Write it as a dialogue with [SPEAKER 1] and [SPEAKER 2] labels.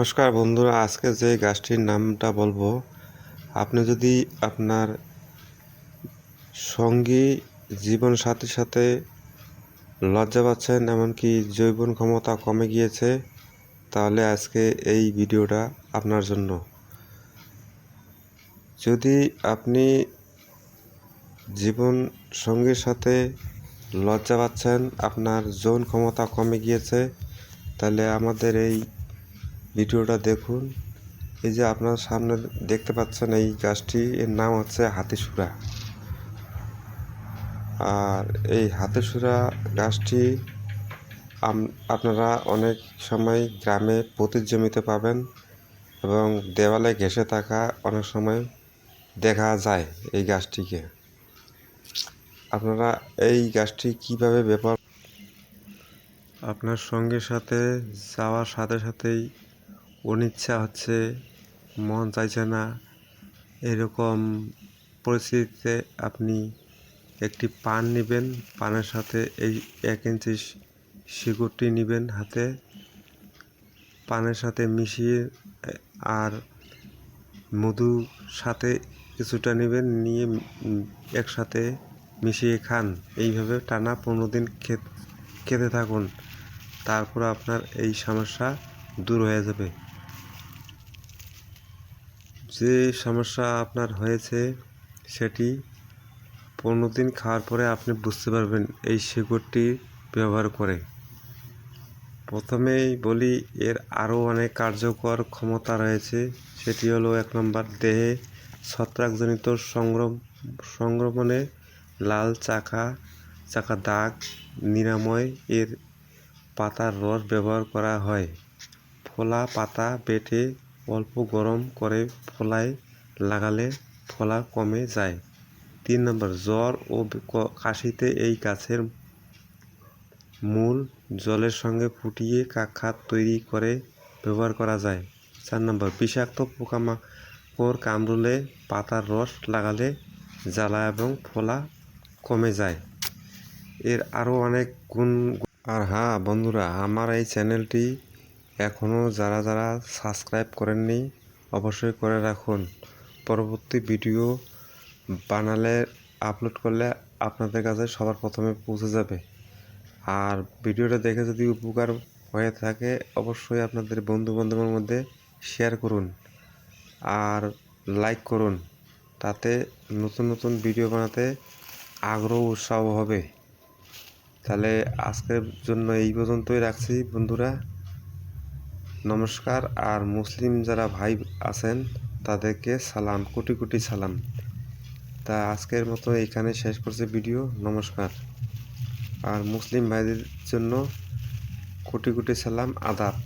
[SPEAKER 1] নমস্কার বন্ধুরা, আজকে যে গাছটির নামটা বলবো, আপনি যদি আপনার সঙ্গী জীবন সাথীর সাথে লজ্জা পাচ্ছেন, এমনকি জৈবন ক্ষমতা কমে গিয়েছে, তাহলে আজকে এই ভিডিওটা আপনার জন্য। যদি আপনি জীবন সঙ্গীর সাথে লজ্জা পাচ্ছেন, আপনার যৌন ক্ষমতা কমে গিয়েছে, তাহলে আমাদের এই ভিডিওটা দেখুন। এই যে আপনার সামনে দেখতে পাচ্ছেন, এই গাছটি এর নাম হচ্ছে হাতিসুরা। আর এই হাতিসুরা গাছটি আপনারা অনেক সময় গ্রামে পতির জমিতে পাবেন এবং দেওয়ালে ঘেঁষে থাকা অনেক সময় দেখা যায় এই গাছটিকে। আপনারা এই গাছটি কিভাবে ব্যবহার, আপনার সঙ্গীর সাথে যাওয়ার সাথে সাথেই অনিচ্ছা হচ্ছে, মন চাইছে না, এরকম পরিস্থিতিতে আপনি একটি পান নেবেন, পানের সাথে এই 1 ইঞ্চি শিকড়টি নেবেন হাতে, পানের সাথে মিশিয়ে আর মধু সাথে কিছুটা নেবেন, নিয়ে একসাথে মিশিয়ে খান। এইভাবে টানা 15 দিন খেতে থাকুন, তারপর আপনার এই সমস্যা দূর হয়ে যাবে। যে সমস্যা আপনার হয়েছে সেটি 15 দিন খাওয়ার পরে আপনি বুঝতে পারবেন এই শিকড়টি ব্যবহার করে। প্রথমেই বলি, এর আরও অনেক কার্যকর ক্ষমতা রয়েছে। সেটি হলো 1 নম্বর, দেহে ছত্রাকজনিত সংক্রমণে লাল চাকা দাগ নিরাময় এর পাতার রস ব্যবহার করা হয়। ফোলা পাতা বেটে অল্প গরম করে ফোলায় লাগালে ফোলা কমে যায়। 3 নম্বর, জ্বর ও কাশিতে এই গাছের মূল জলের সঙ্গে ফুটিয়ে খাত তৈরি করে ব্যবহার করা যায়। 4 নম্বর, বিষাক্ত পোকামাকড় কামড়লে পাতার রস লাগালে জ্বালা এবং ফোলা কমে যায়। এর আরও অনেক গুণ। আর হ্যাঁ বন্ধুরা, আমার এই চ্যানেলটি এখনও যারা সাবস্ক্রাইব করেননি, অবশ্যই করে রাখুন। পরবর্তী ভিডিও বানালে, আপলোড করলে আপনাদের কাছে সবার প্রথমে পৌঁছে যাবে। আর ভিডিওটা দেখে যদি উপকার হয়ে থাকে, অবশ্যই আপনাদের বন্ধু-বান্ধবের মধ্যে শেয়ার করুন আর লাইক করুন। তাতে নতুন নতুন ভিডিও বানাতে আগ্রহ উৎসাহ হবে। তাহলে আজকের জন্য এই পর্যন্তই রাখছি বন্ধুরা। নমস্কার। আর মুসলিম যারা ভাই আছেন তাদেরকে সালাম, কোটি কোটি সালাম। তা আজকের মতো এইখানে শেষ করছে ভিডিও। নমস্কার। আর মুসলিম ভাইদের জন্য কোটি কোটি সালাম, আদাব।